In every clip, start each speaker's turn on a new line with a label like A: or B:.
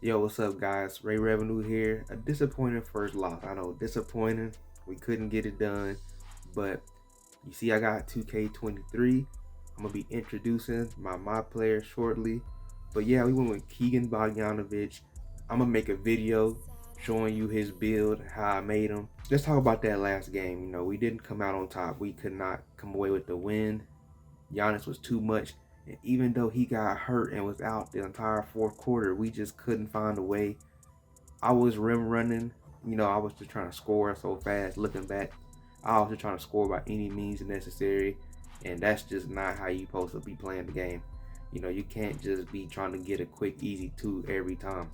A: Yo, what's up, guys? Ray Revenue here. A disappointing first loss. I know, disappointing. We couldn't get it done, but you see, I got 2K23. I'm gonna be introducing my player shortly. But yeah, we went with Keegan Bogdanovich. I'm gonna make a video showing you his build, how I made him. Let's talk about that last game. We didn't come out on top. We could not come away with the win. Giannis was too much. And even though he got hurt and was out the entire fourth quarter, we just couldn't find a way. I was rim running. I was just trying to score so fast. Looking back, I was just trying to score by any means necessary. And that's just not how you supposed to be playing the game. You can't just be trying to get a quick, easy two every time.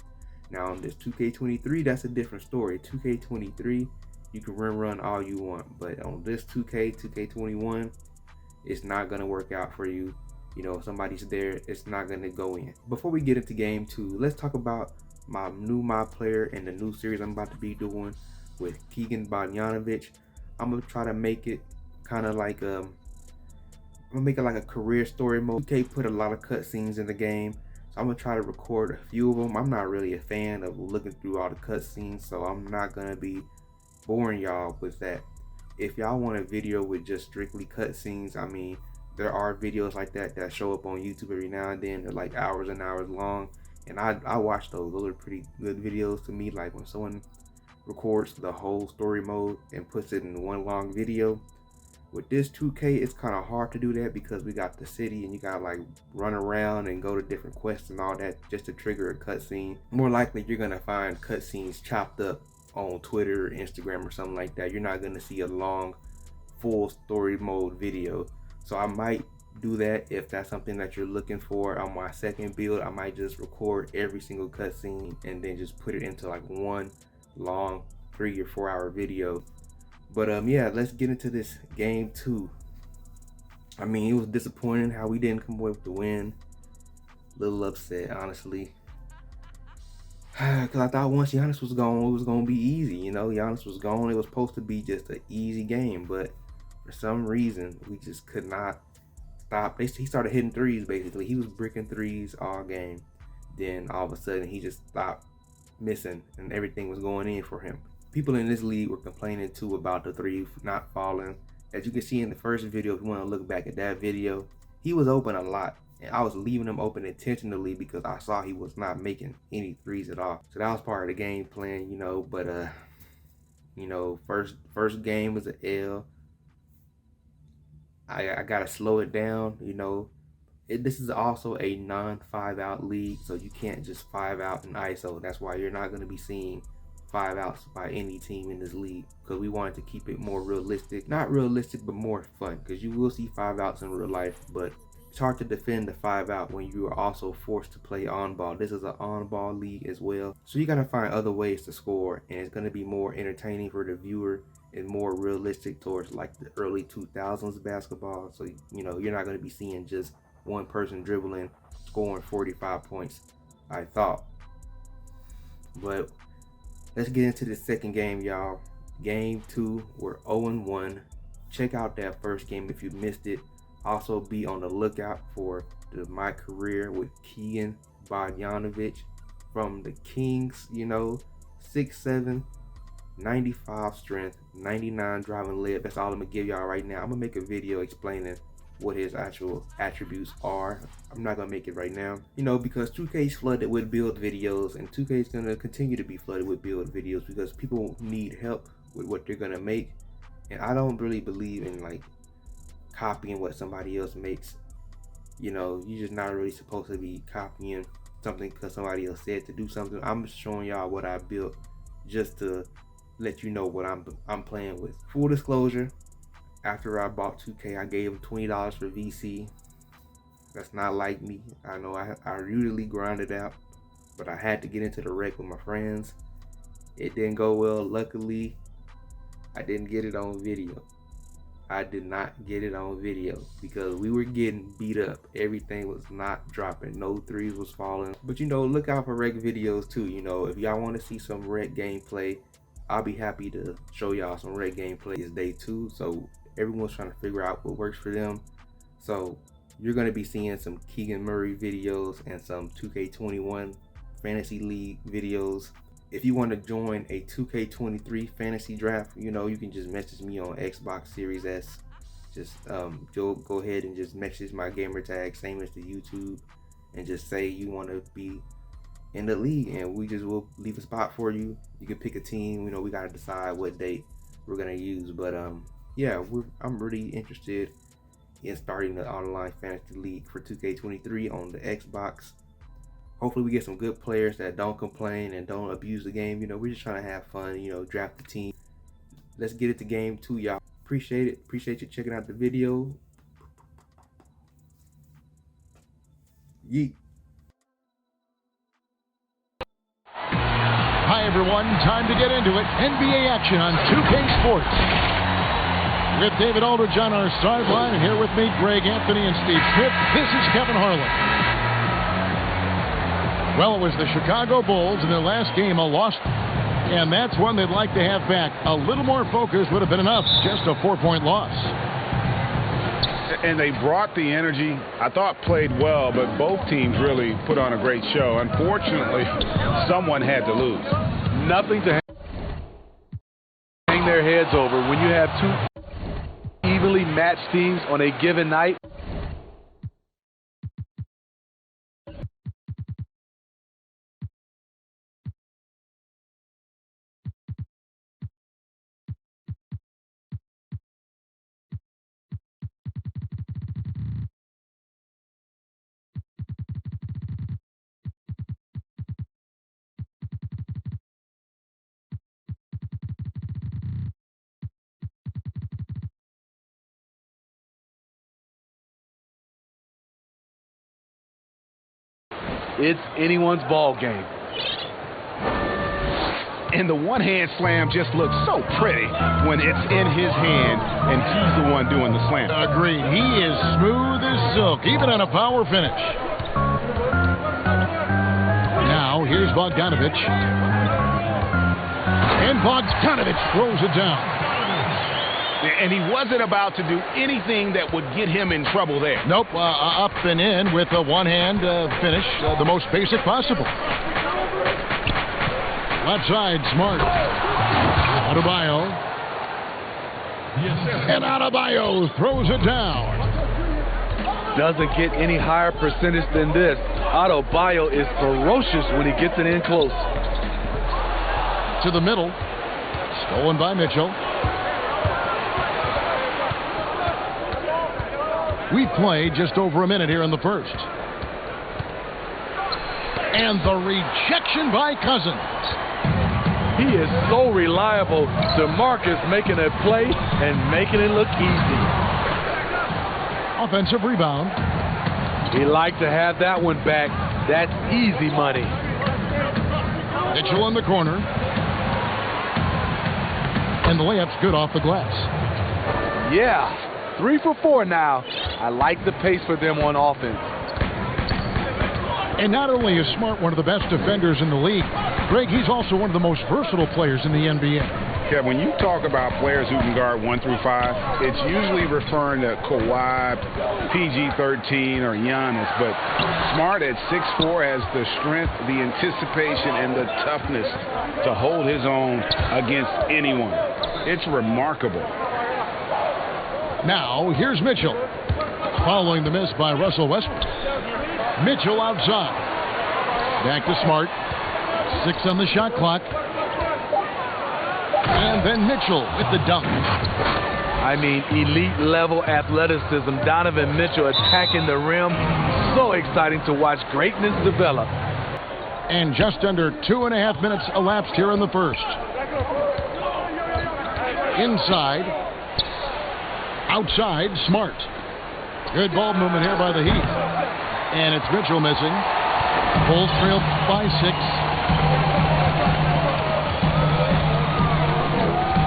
A: Now on this 2K23, that's a different story. 2K23, you can run all you want. But on this 2K21, it's not going to work out for you. If somebody's there, it's not going to go in. Before we get into game two, let's talk about my player and the new series I'm about to be doing with Keegan Bogdanovich. I'm going to try to make it kind of like I'm gonna make it like a career story mode. 2K put a lot of cutscenes in the game, so I'm gonna try to record a few of them. I'm not really a fan of looking through all the cutscenes, so I'm not gonna be boring y'all with that. If y'all want a video with just strictly cutscenes, I mean, there are videos like that show up on YouTube every now and then. They're like hours and hours long, and I watch those. Those are pretty good videos to me. Like when someone records the whole story mode and puts it in one long video. With this 2K, it's kind of hard to do that because we got the city and you gotta like run around and go to different quests and all that just to trigger a cutscene. More likely, you're gonna find cutscenes chopped up on Twitter or Instagram or something like that. You're not gonna see a long, full story mode video. So I might do that if that's something that you're looking for. On my second build, I might just record every single cutscene and then just put it into like one long 3 or 4 hour video. But yeah, let's get into this game two. I mean, it was disappointing how we didn't come away with the win. Little upset, honestly. Because I thought once Giannis was gone, it was going to be easy. Giannis was gone. It was supposed to be just an easy game. But for some reason, we just could not stop. He started hitting threes, basically. He was bricking threes all game. Then all of a sudden, he just stopped missing and everything was going in for him. People in this league were complaining too about the three not falling. As you can see in the first video, if you want to look back at that video, he was open a lot. And I was leaving him open intentionally because I saw he was not making any threes at all. So that was part of the game plan, but first game was an L. I gotta slow it down, This is also a non-5 out league, so you can't just 5 out in ISO. That's why you're not gonna be seeing 5 outs by any team in this league, because we wanted to keep it more realistic. Not realistic, but more fun, because you will see 5 outs in real life, but it's hard to defend the 5 out when you are also forced to play on ball. This is an on ball league as well, so you gotta find other ways to score, and it's gonna be more entertaining for the viewer and more realistic towards like the early 2000s basketball. So you're not gonna be seeing just one person dribbling, scoring 45 points, I thought. But let's get into the second game, y'all. Game two, we're 0-1. Check out that first game if you missed it. Also be on the lookout for my career with Keegan Bogdanovich from the Kings, 6'7", 95 strength, 99 driving leg. That's all I'm gonna give y'all right now. I'm gonna make a video explaining what his actual attributes are. I'm not gonna make it right now, because 2K is flooded with build videos, and 2K is gonna continue to be flooded with build videos because people need help with what they're gonna make. And I don't really believe in like copying what somebody else makes. You're just not really supposed to be copying something because somebody else said to do something. I'm just showing y'all what I built just to let you know what I'm playing with. Full disclosure, after I bought 2K, I gave him $20 for VC. That's not like me. I know I usually grind it out, but I had to get into the wreck with my friends. It didn't go well. Luckily, I didn't get it on video. I did not get it on video because we were getting beat up. Everything was not dropping. No threes was falling. But look out for wreck videos too. If y'all want to see some wreck gameplay, I'll be happy to show y'all some wreck gameplay. It's day 2, so everyone's trying to figure out what works for them. So you're going to be seeing some Keegan Murray videos and some 2K21 fantasy league videos. If you want to join a 2K23 fantasy draft, you know, you can just message me on Xbox Series S. Just go ahead and just message my gamer tag, same as the YouTube, and just say you want to be in the league, and we just will leave a spot for you. You can pick a team. You know, we gotta decide what date we're gonna use, but yeah, I'm really interested in starting the online fantasy league for 2K23 on the Xbox. Hopefully we get some good players that don't complain and don't abuse the game. You know, we're just trying to have fun, you know, draft the team. Let's get it to game 2, y'all. Appreciate it. Appreciate you checking out the video. Yeet.
B: Hi everyone, time to get into it. NBA action on 2K Sports. With David Aldridge on our sideline, and here with me, Greg Anthony and Steve Smith. This is Kevin Harlan. Well, it was the Chicago Bulls in their last game, a loss, and that's one they'd like to have back. A little more focus would have been enough, just a 4-point loss.
C: And they brought the energy. I thought played well, but both teams really put on a great show. Unfortunately, someone had to lose.
D: Nothing to hang their heads over when you have two evenly matched teams on a given night. It's anyone's ball game.
C: And the one-hand slam just looks so pretty when it's in his hand and he's the one doing the slam.
B: Agreed. He is smooth as silk, even on a power finish. Now, here's Bogdanovich. And Bogdanovich throws it down.
C: And he wasn't about to do anything that would get him in trouble there.
B: Nope, up and in with a one-hand finish, the most basic possible. Left side, Smart. Adebayo. Yes, sir. And Adebayo throws it down.
D: Doesn't get any higher percentage than this. Adebayo is ferocious when he gets it in close.
B: To the middle. Stolen by Mitchell. We've played just over a minute here in the first. And the rejection by Cousins.
D: He is so reliable. DeMarcus making a play and making it look easy.
B: Offensive rebound.
D: He liked to have that one back. That's easy money.
B: Mitchell in the corner. And the layup's good off the glass.
D: Yeah. 3 for 4 now. I like the pace for them on offense.
B: And not only is Smart one of the best defenders in the league, Greg, he's also one of the most versatile players in the NBA.
C: Yeah, when you talk about players who can guard 1 through 5, it's usually referring to Kawhi, PG-13, or Giannis. But Smart at 6'4" has the strength, the anticipation, and the toughness to hold his own against anyone. It's remarkable.
B: Now, here's Mitchell. Following the miss by Russell Westbrook. Mitchell outside. Back to Smart. 6 on the shot clock. And then Mitchell with the dunk.
D: I mean, elite level athleticism. Donovan Mitchell attacking the rim. So exciting to watch greatness develop.
B: And just under 2.5 minutes elapsed here in the first. Inside. Outside, Smart. Good ball movement here by the Heat. And it's Mitchell missing. Bulls trail by 6.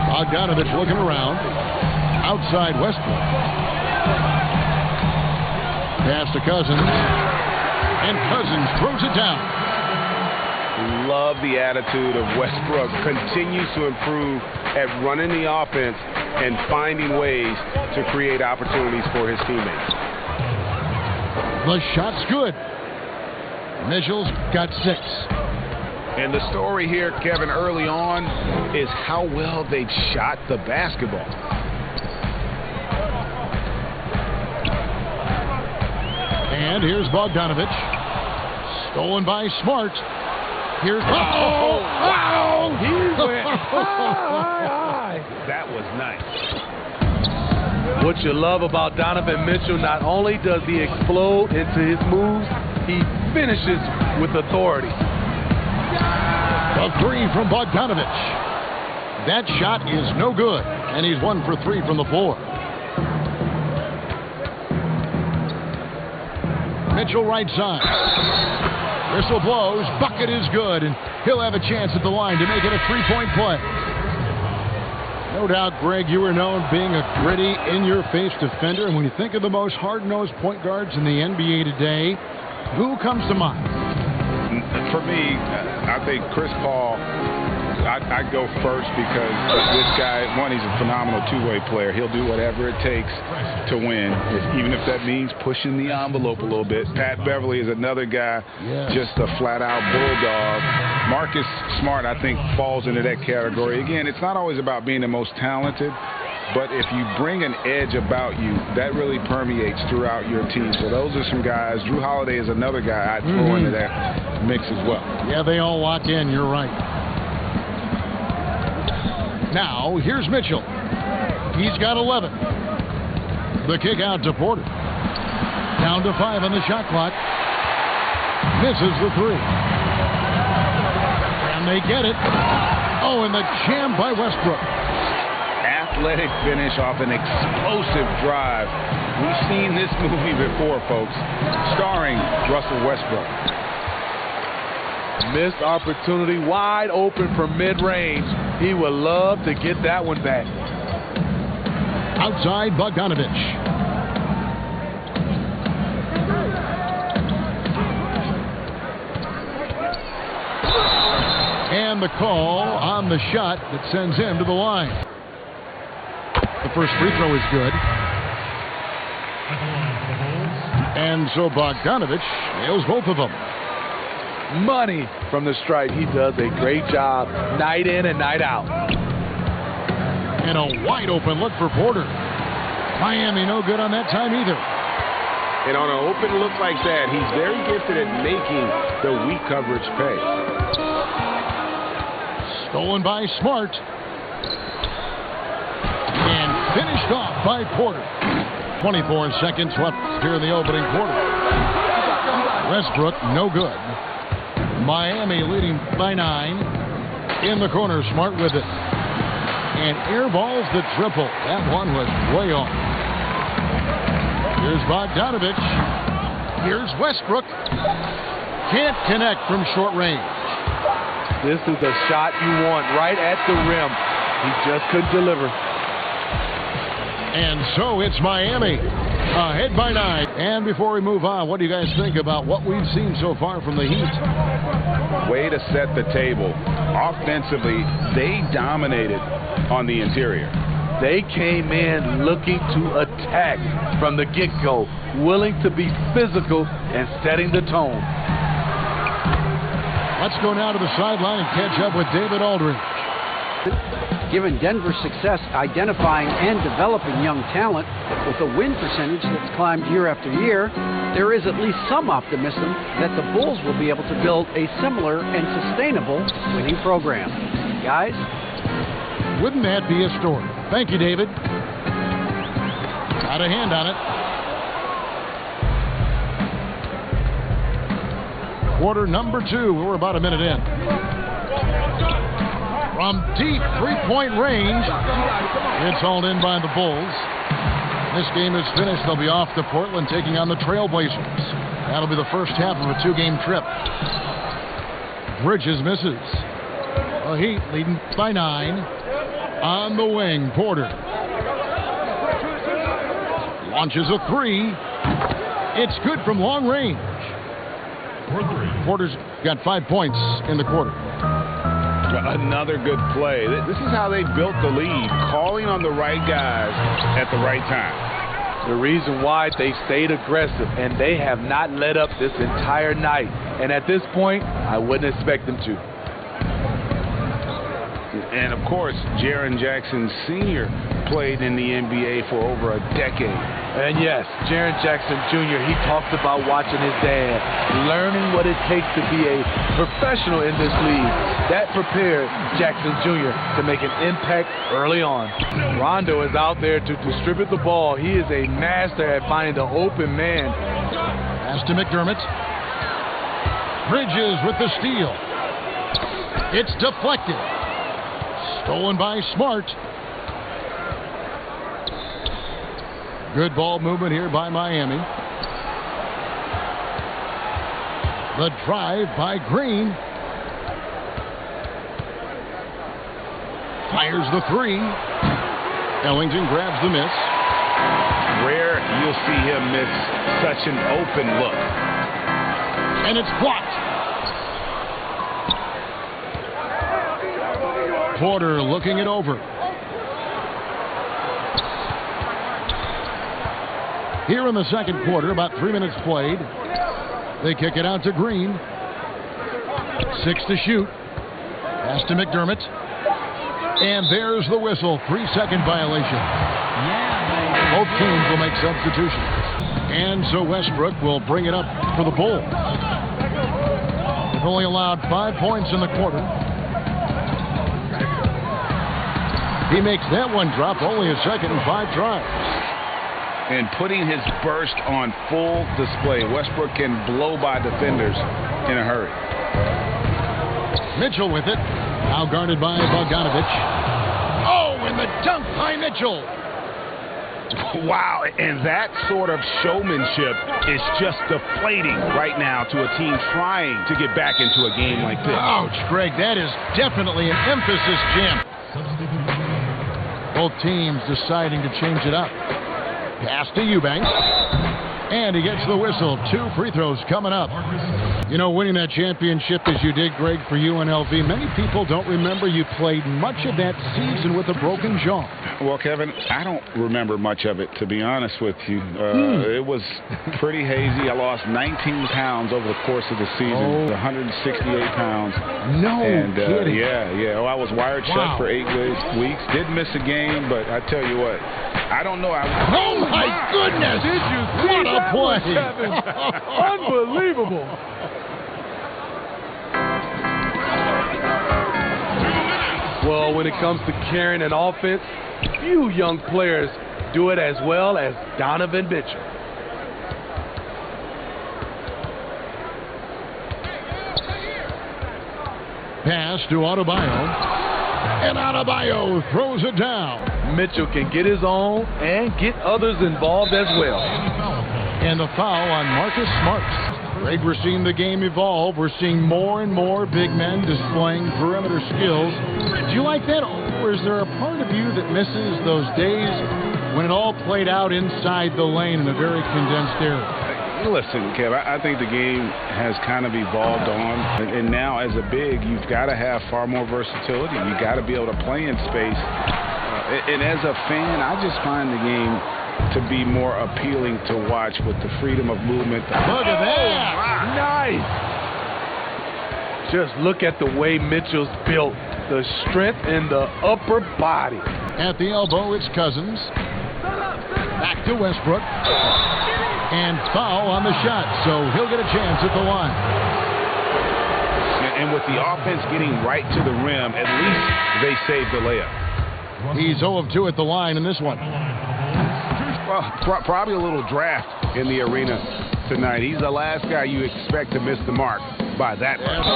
B: Bogdanovich looking around. Outside Westbrook. Pass to Cousins. And Cousins throws it down.
C: Love the attitude of Westbrook. Continues to improve at running the offense and finding ways to create opportunities for his teammates.
B: The shot's good. Mitchell's got 6.
C: And the story here, Kevin, early on is how well they shot the basketball.
B: And here's Bogdanovich. Stolen by Smart. Here's... Oh, wow!
C: He went high. That was nice.
D: What you love about Donovan Mitchell, not only does he explode into his moves, he finishes with authority.
B: A three from Bogdanovich. That shot is no good, and he's 1 for 3 from the floor. Mitchell right side. Whistle blows, bucket is good, and he'll have a chance at the line to make it a 3-point play. No doubt, Greg, you are known being a gritty, in-your-face defender, and when you think of the most hard-nosed point guards in the NBA today, who comes to mind?
C: For me, I think Chris Paul, I'd go first because this guy, one, he's a phenomenal two-way player. He'll do whatever it takes to win, even if that means pushing the envelope a little bit. Pat Beverly is another guy, just a flat-out bulldog. Marcus Smart, I think, falls into that category. Again, it's not always about being the most talented, but if you bring an edge about you, that really permeates throughout your team. So those are some guys. Drew Holiday is another guy I'd throw into that mix as well.
B: Yeah, they all lock in. You're right. Now, here's Mitchell. He's got 11. The kick out to Porter. Down to 5 on the shot clock. Misses the 3. And they get it. Oh, and the jam by Westbrook.
C: Athletic finish off an explosive drive. We've seen this movie before, folks, starring Russell Westbrook.
D: Missed opportunity, wide open from mid-range. He would love to get that one back.
B: Outside Bogdanovich. And the call on the shot that sends him to the line. The first free throw is good. And so Bogdanovich nails both of them.
D: Money from the stripe. He does a great job night in and night out.
B: And a wide open look for Porter. Miami no good on that time either.
C: And on an open look like that, he's very gifted at making the weak coverage pay.
B: Stolen by Smart. And finished off by Porter. 24 seconds left here in the opening quarter. Westbrook no good. Miami leading by 9. In the corner, Smart with it. And airballs the triple. That one was way off. Here's Bogdanovich. Here's Westbrook. Can't connect from short range.
D: This is the shot you want right at the rim. He just couldn't deliver.
B: And so it's Miami ahead by 9. And before we move on, what do you guys think about what we've seen so far from the Heat?
C: Way to set the table. Offensively, they dominated on the interior.
D: They came in looking to attack from the get-go, willing to be physical and setting the tone.
B: Let's go now to the sideline and catch up with David Aldridge.
E: Given Denver's success identifying and developing young talent with a win percentage that's climbed year after year, there is at least some optimism that the Bulls will be able to build a similar and sustainable winning program. Guys?
B: Wouldn't that be a story? Thank you, David. Got a hand on it. Quarter number 2. We're about a minute in. From deep three-point range, it's hauled in by the Bulls. This game is finished. They'll be off to Portland taking on the Trailblazers. That'll be the first half of a 2-game trip. Bridges misses. The Heat leading by 9. On the wing, Porter. Launches a 3. It's good from long range. Porter's got 5 points in the quarter.
C: Another good play. This is how they built the lead, calling on the right guys at the right time.
D: The reason why they stayed aggressive, and they have not let up this entire night. And at this point, I wouldn't expect them to.
C: And, of course, Jaren Jackson Sr. played in the NBA for over a decade.
D: And yes, Jaren Jackson Jr., he talked about watching his dad, learning what it takes to be a professional in this league. That prepared Jackson Jr. to make an impact early on. Rondo is out there to distribute the ball. He is a master at finding the open man.
B: Pass to McDermott. Bridges with the steal. It's deflected. Stolen by Smart. Good ball movement here by Miami. The drive by Green. Fires the three. Ellington grabs the miss.
C: Rare you'll see him miss such an open look.
B: And it's blocked. Porter looking it over. Here in the second quarter, about 3 minutes played. They kick it out to Green. 6 to shoot. Pass to McDermott. And there's the whistle. 3-second violation. Both teams will make substitutions. And so Westbrook will bring it up for the Bulls. They've only allowed 5 points in the quarter. He makes that one drop, only a second and 5 tries.
C: And putting his burst on full display, Westbrook can blow by defenders in a hurry.
B: Mitchell with it. Now guarded by Bogdanovich. Oh, and the dunk by Mitchell.
C: Wow, and that sort of showmanship is just deflating right now to a team trying to get back into a game like this.
B: Ouch, Greg, that is definitely an emphasis jam. Both teams deciding to change it up. Pass to Eubanks. And he gets the whistle. 2 free throws coming up. You know, winning that championship as you did, Greg, for UNLV, many people don't remember you played much of that season with a broken jaw.
C: Well, Kevin, I don't remember much of it, to be honest with you. It was pretty hazy. I lost 19 pounds over the course of the season, 168 pounds.
B: No kidding.
C: Yeah. Oh, I was wired shut for 8 weeks. Didn't miss a game, but I tell you what, I don't know.
B: Oh, my goodness.
D: Did you see
B: what a play.
D: Kevin? Unbelievable. Well, when it comes to carrying an offense, few young players do it as well as Donovan Mitchell.
B: Pass to Adebayo. And Adebayo throws it down.
D: Mitchell can get his own and get others involved as well.
B: And the foul on Marcus Smart. Greg, we're seeing the game evolve. We're seeing more and more big men displaying perimeter skills. Do you like that? Or is there a part of you that misses those days when it all played out inside the lane in a very condensed area?
C: Listen, Kev, I think the game has kind of evolved on. And now as a big, you've got to have far more versatility. You've got to be able to play in space. And as a fan, I just find the game to be more appealing to watch with the freedom of movement.
B: Look at that!
D: Nice! Just look at the way Mitchell's built. The strength in the upper body.
B: At the elbow, it's Cousins. Back to Westbrook. And foul on the shot, so he'll get a chance at the line.
C: And with the offense getting right to the rim, at least they saved the layup.
B: He's 0 of 2 at the line in this one.
C: Well, probably a little draft in the arena tonight. He's the last guy you expect to miss the mark by that much.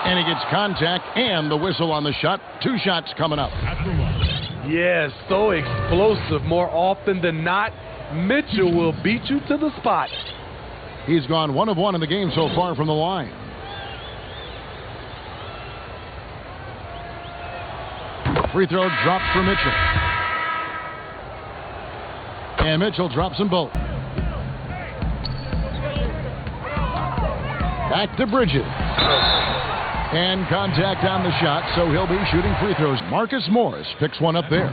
B: And he gets contact and the whistle on the shot. 2 shots coming up.
D: Yes, so explosive. More often than not, Mitchell will beat you to the spot.
B: He's gone 1 of 1 in the game so far from the line. Free throw drops for Mitchell. And Mitchell drops them both. Back to Bridges. And contact on the shot, so he'll be shooting free throws. Marcus Morris picks one up there.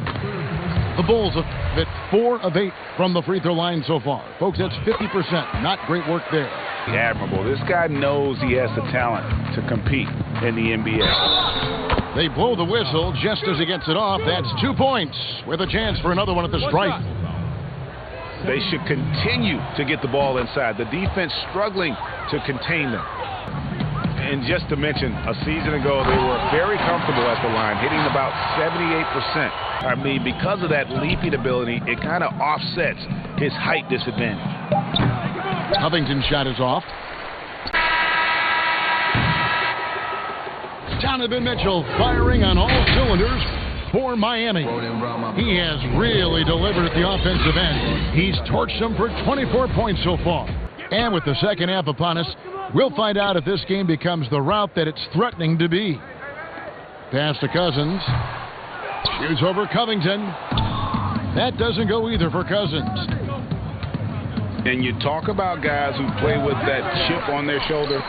B: The Bulls have hit 4 of 8 from the free throw line so far. Folks, that's 50%. Not great work there.
C: Admirable. This guy knows he has the talent to compete in the NBA.
B: They blow the whistle just as he gets it off. That's 2 points with a chance for another one at the stripe.
C: They should continue to get the ball inside. The defense struggling to contain them. And just to mention, a season ago, they were very comfortable at the line, hitting about 78%. I mean, because of that leaping ability, it kind of offsets his height disadvantage.
B: Covington's shot is off. Donovan Mitchell firing on all cylinders for Miami. He has really delivered at the offensive end. He's torched them for 24 points so far. And with the second half upon us, we'll find out if this game becomes the route that it's threatening to be. Pass to Cousins. Shoots over Covington. That doesn't go either for Cousins.
C: And you talk about guys who play with that chip on their shoulder.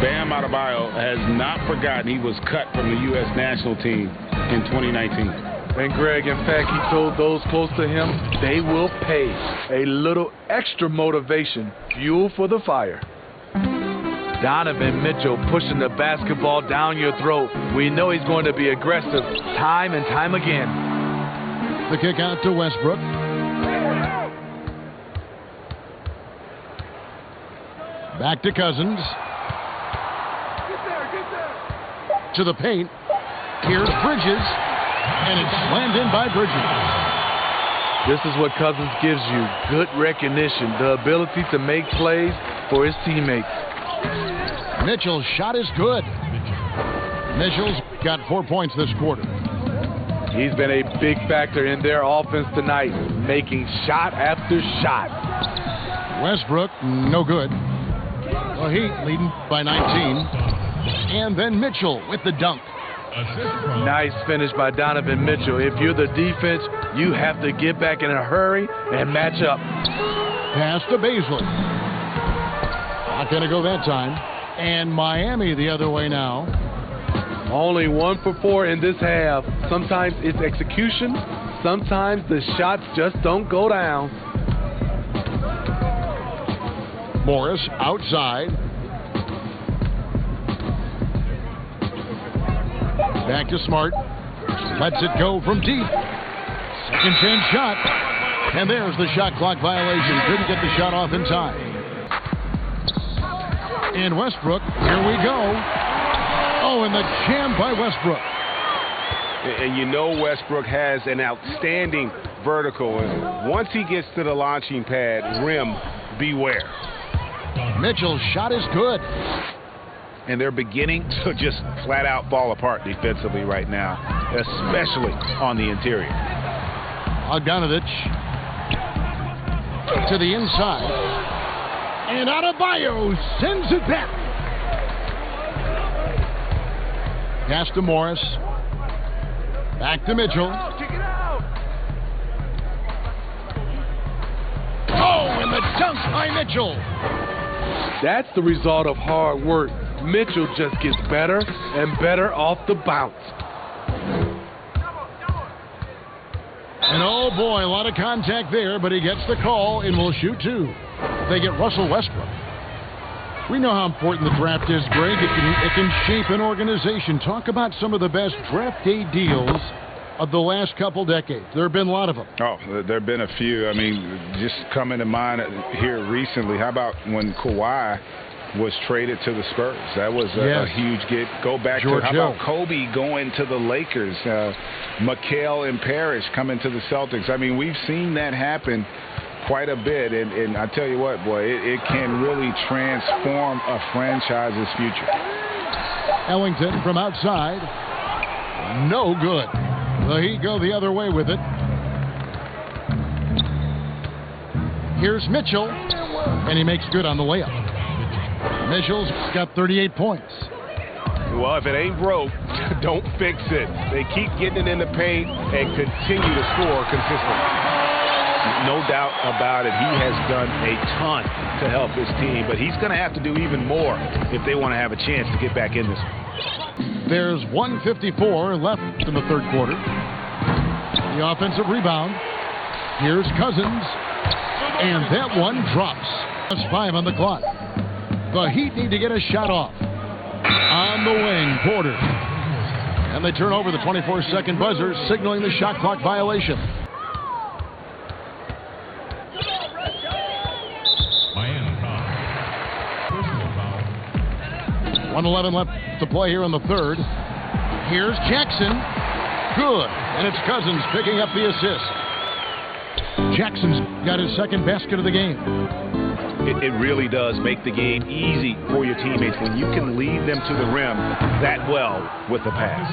C: Bam Adebayo has not forgotten he was cut from the U.S. national team in 2019.
D: And Greg, in fact, he told those close to him they will pay. A little extra motivation, fuel for the fire. Donovan Mitchell pushing the basketball down your throat. We know he's going to be aggressive time and time again.
B: The kick out to Westbrook. Back to Cousins. To the paint. Here's Bridges. And it's slammed in by Bridges.
D: This is what Cousins gives you. Good recognition. The ability to make plays for his teammates.
B: Mitchell's shot is good. Mitchell's got 4 points this quarter.
D: He's been a big factor in their offense tonight, making shot after shot.
B: Westbrook, no good. The Heat leading by 19. And then Mitchell with the dunk.
D: Nice finish by Donovan Mitchell. If you're the defense, you have to get back in a hurry and match up.
B: Pass to Beasley. Not going to go that time. And Miami the other way now.
D: Only 1 for 4 in this half. Sometimes it's execution. Sometimes the shots just don't go down.
B: Morris outside. Back to Smart. Lets it go from deep. Second chance shot. And there's the shot clock violation. Couldn't get the shot off in time. And Westbrook, here we go. Oh, and the jam by Westbrook.
C: And you know Westbrook has an outstanding vertical. And once he gets to the launching pad, rim, beware.
B: Mitchell's shot is good.
C: And they're beginning to just flat out fall apart defensively right now, especially on the interior.
B: Bogdanovich to the inside. And Adebayo sends it back. Pass to Morris. Back to Mitchell. Oh, and the dunk by Mitchell.
D: That's the result of hard work. Mitchell just gets better and better off the bounce.
B: And oh boy, a lot of contact there, but he gets the call and will shoot two. They get Russell Westbrook. We know how important the draft is, Greg. It can shape an organization. Talk about some of the best draft day deals of the last couple decades. There have been a lot of them.
C: Oh, there have been a few. I mean, just coming to mind here recently, how about when Kawhi was traded to the Spurs? That was a huge get. Go back
B: George
C: to, how
B: Hill.
C: about Kobe going to the Lakers? McHale and Parrish coming to the Celtics. I mean, we've seen that happen quite a bit. And I tell you what, boy, it can really transform a franchise's future.
B: Ellington from outside. No good. The Heat go the other way with it. Here's Mitchell. And he makes good on the layup. Mitchell's got 38 points.
C: Well, if it ain't broke, don't fix it. They keep getting it in the paint and continue to score consistently. No doubt about it. He has done a ton to help his team, but he's going to have to do even more if they want to have a chance to get back in this one.
B: There's 1:54 left in the third quarter. The offensive rebound. Here's Cousins. And that one drops. That's 5 on the clock. The Heat need to get a shot off. On the wing, Porter. And they turn over the 24-second buzzer, signaling the shot clock violation.
F: Miami foul. Personal foul.
B: 1:11 left to play here in the third. Here's Jackson. Good. And it's Cousins picking up the assist. Jackson's got his second basket of the game.
C: It really does make the game easy for your teammates when you can lead them to the rim that well with the pass.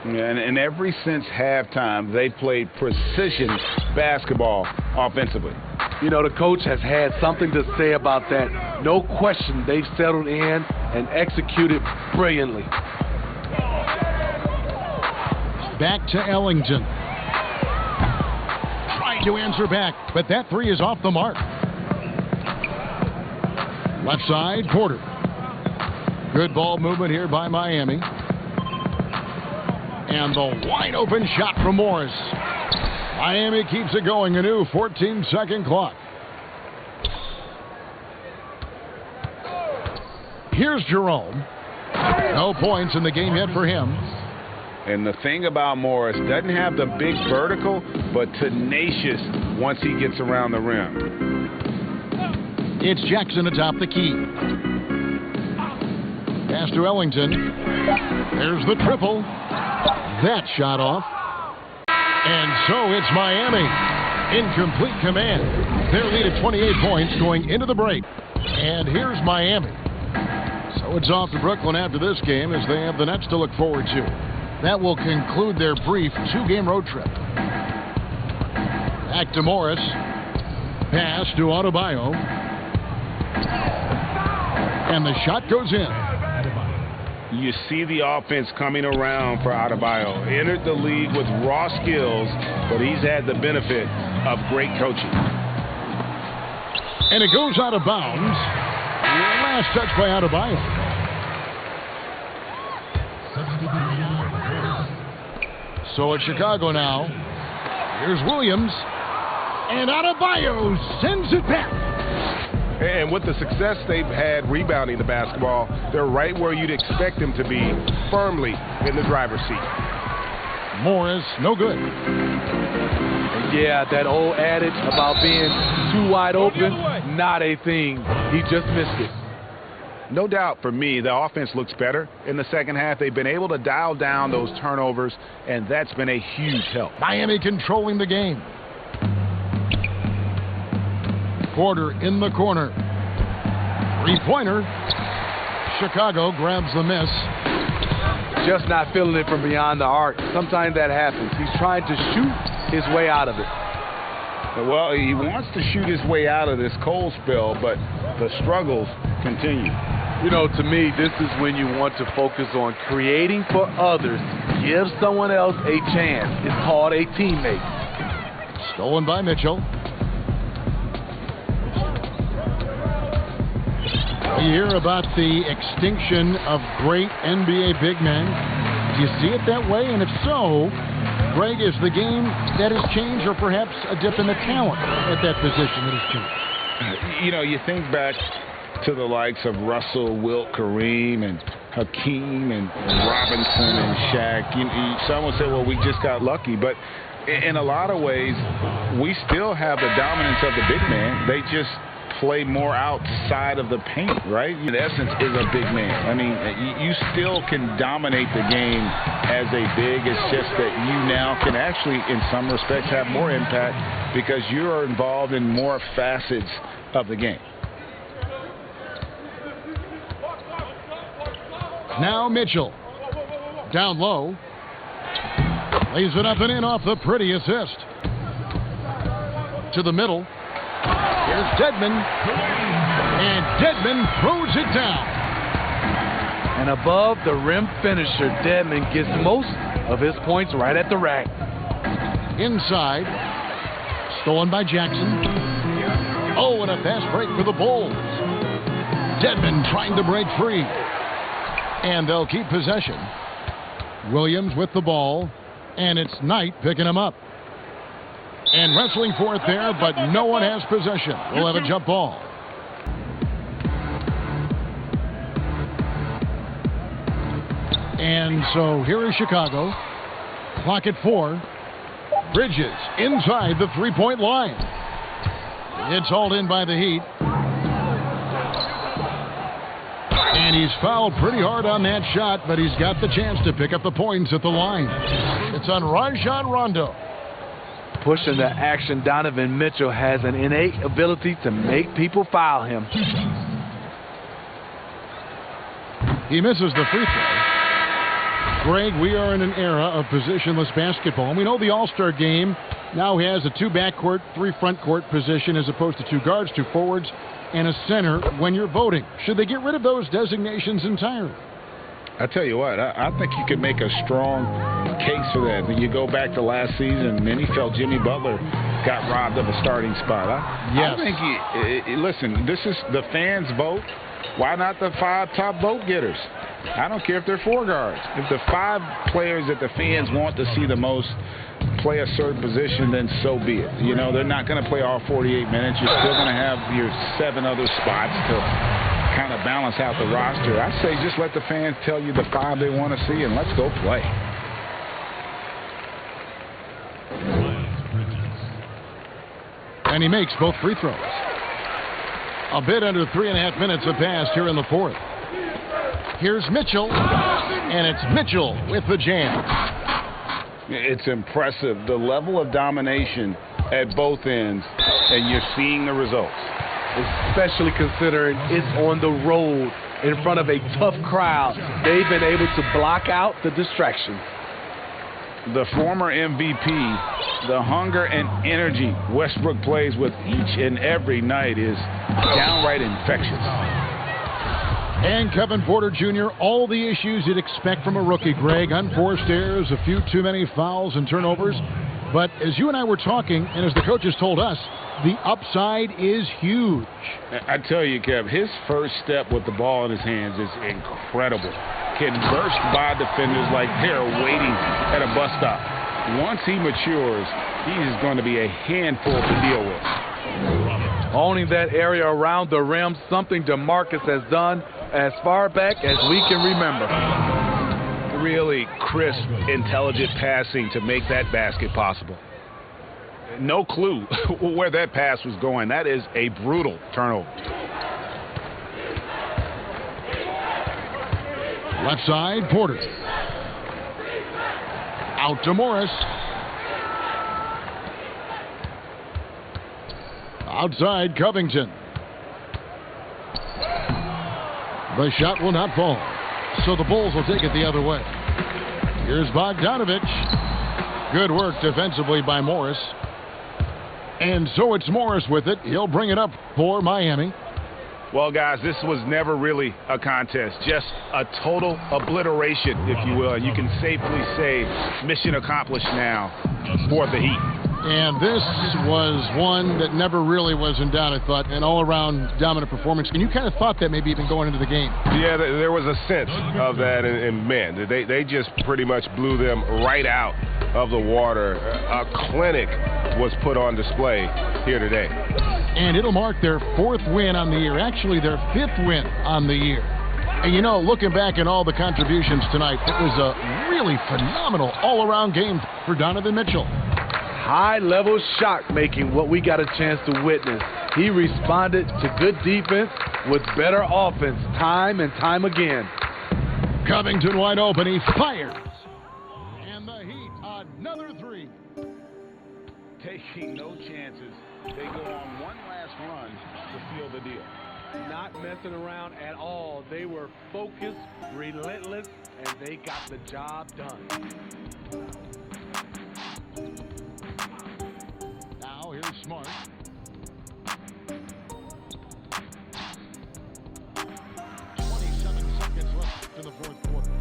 C: And ever since halftime, they played precision basketball offensively.
D: You know, the coach has had something to say about that. No question, they've settled in and executed brilliantly.
B: Back to Ellington. Trying to answer back, but that three is off the mark. Left side, Porter. Good ball movement here by Miami. And the wide open shot from Morris. Miami keeps it going, a new 14-second clock. Here's Jerome. No points in the game yet for him.
C: And the thing about Morris, doesn't have the big vertical, but tenacious once he gets around the rim.
B: It's Jackson atop the key. Pass to Ellington. There's the triple. That shot off. And so it's Miami in complete command. Their lead at 28 points going into the break. And here's Miami. So it's off to Brooklyn after this game as they have the Nets to look forward to. That will conclude their brief two-game road trip. Back to Morris. Pass to Adebayo. And the shot goes in.
C: You see the offense coming around for Adebayo. Entered the league with raw skills, but he's had the benefit of great coaching.
B: And it goes out of bounds. Last touch by Adebayo. So it's Chicago now. Here's Williams. And Adebayo sends it back.
C: And with the success they've had rebounding the basketball, they're right where you'd expect them to be, firmly in the driver's seat.
B: Morris, no good.
D: Yeah, that old adage about being too wide open, not a thing. He just missed it.
C: No doubt for me, the offense looks better in the second half. They've been able to dial down those turnovers, and that's been a huge help.
B: Miami controlling the game. Porter in the corner. Three-pointer. Chicago grabs the miss.
D: Just not feeling it from beyond the arc. Sometimes that happens. He's trying to shoot his way out of it.
C: Well, he wants to shoot his way out of this cold spell, but the struggles continue.
D: You know, to me, this is when you want to focus on creating for others. Give someone else a chance. It's called a teammate.
B: Stolen by Mitchell. You hear about the extinction of great NBA big men. Do you see it that way? And if so, Greg, is the game that has changed, or perhaps a dip in the talent at that position that has changed?
C: You know, you think back to the likes of Russell, Wilt, Kareem, and Hakeem, and Robinson, and Shaq. Some would say, well, we just got lucky. But in a lot of ways, we still have the dominance of the big man. They just play more outside of the paint, right? In essence, is a big man. I mean, you still can dominate the game as a big. It's just that you now can actually, in some respects, have more impact because you are involved in more facets of the game.
B: Now Mitchell. Down low. Lays it up and in off the pretty assist. To the middle. Here's Dedmon. And Dedmon throws it down.
D: And above the rim finisher, Dedmon gets most of his points right at the rack.
B: Inside. Stolen by Jackson. Oh, and a fast break for the Bulls. Dedmon trying to break free. And they'll keep possession. Williams with the ball. And it's Knight picking him up. And wrestling for it there, but no one has possession. We'll have a jump ball. And so here is Chicago. Clock at 4. Bridges inside the three-point line. It's hauled in by the Heat. And he's fouled pretty hard on that shot, but he's got the chance to pick up the points at the line. It's on Rajon Rondo.
D: Pushing the action, Donovan Mitchell has an innate ability to make people foul him.
B: He misses the free throw. Greg, we are in an era of positionless basketball. And we know the All-Star game now has a 2 backcourt, 3 front court position as opposed to 2 guards, 2 forwards, and a center when you're voting. Should they get rid of those designations entirely?
C: I tell you what, I think you could make a strong case for that. When you go back to last season, many felt Jimmy Butler got robbed of a starting spot.
B: Yes.
C: I think, listen, this is the fans' vote. Why not the 5 top vote getters? I don't care if they're 4 guards. If the 5 players that the fans want to see the most play a certain position, then so be it. You know, they're not going to play all 48 minutes. You're still going to have your 7 other spots to kind of balance out the roster. I say just let the fans tell you the 5 they want to see, and let's go play.
B: And he makes both free throws. A bit under 3.5 minutes have passed here in the fourth. Here's Mitchell, and it's Mitchell with the jam.
C: It's impressive, the level of domination at both ends, and you're seeing the results.
D: Especially considering it's on the road in front of a tough crowd. They've been able to block out the distractions.
C: The former MVP, the hunger and energy Westbrook plays with each and every night is downright infectious.
B: And Kevin Porter Jr., all the issues you'd expect from a rookie, Greg. Unforced errors, a few too many fouls and turnovers. But as you and I were talking, and as the coaches told us, the upside is huge.
C: I tell you, Kev, his first step with the ball in his hands is incredible. Can burst by defenders like they're waiting at a bus stop. Once he matures, he is going to be a handful to deal with.
D: Owning that area around the rim, something DeMarcus has done as far back as we can remember.
C: Really crisp, intelligent passing to make that basket possible. No clue where that pass was going. That is a brutal turnover.
B: Left side, Porter. Out to Morris. Outside, Covington. The shot will not fall, so the Bulls will take it the other way. Here's Bogdanovich. Good work defensively by Morris. And so it's Morris with it. He'll bring it up for Miami.
C: Well, guys, this was never really a contest, just a total obliteration, if you will. And you can safely say mission accomplished now for the Heat.
B: And this was one that never really was in doubt, I thought, an all-around dominant performance. And you kind of thought that maybe even going into the game.
G: Yeah, there was a sense of that, and man, they just pretty much blew them right out of the water. A clinic was put on display here today.
B: And it'll mark their 4th win on the year, actually their 5th win on the year. And you know, looking back at all the contributions tonight, it was a really phenomenal all-around game for Donovan Mitchell.
D: High-level shot making, what we got a chance to witness. He responded to good defense with better offense time and time again.
B: Covington wide open, he fires. And the Heat, another 3.
C: Taking no chances. They go on one last run to seal the deal.
D: Not messing around at all. They were focused, relentless, and they got the job done.
B: Now here's Smart. To the fourth quarter.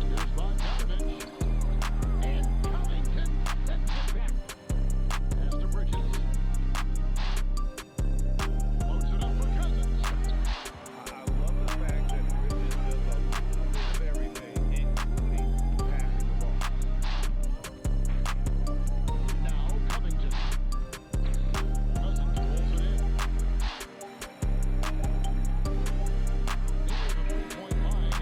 B: Here's Bogdanovich. And Covington sends it back. Pass to Bridges. Loads it up for Cousins.
C: I love the fact that Bridges does a little bit of everything, including passing the ball.
B: Now Covington. Cousins pulls it in. Near the 3-point line.